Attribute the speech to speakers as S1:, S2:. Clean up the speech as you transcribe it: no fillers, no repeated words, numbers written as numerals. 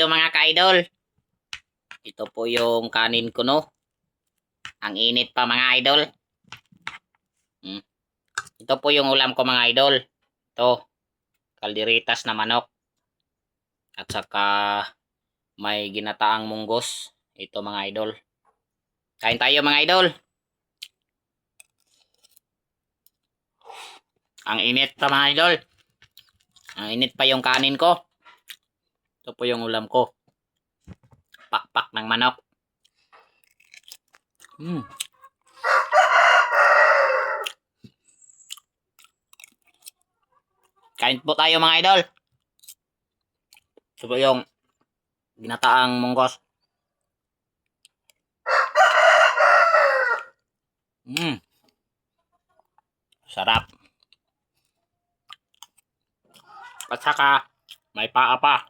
S1: Yung mga ka-idol, ito po yung kanin ko, no. Ang init pa, mga idol. Ito po yung ulam ko, mga idol. Ito, kalderitas na manok. At saka may ginataang munggos. Ito, mga idol. Kain tayo, mga idol. Ang init pa, mga idol. Ang init pa yung kanin ko. Ito po yung ulam ko. Pakpak ng manok. Kain po tayo, mga idol. Ito po yung ginataang munggos. Sarap. At saka may paa pa.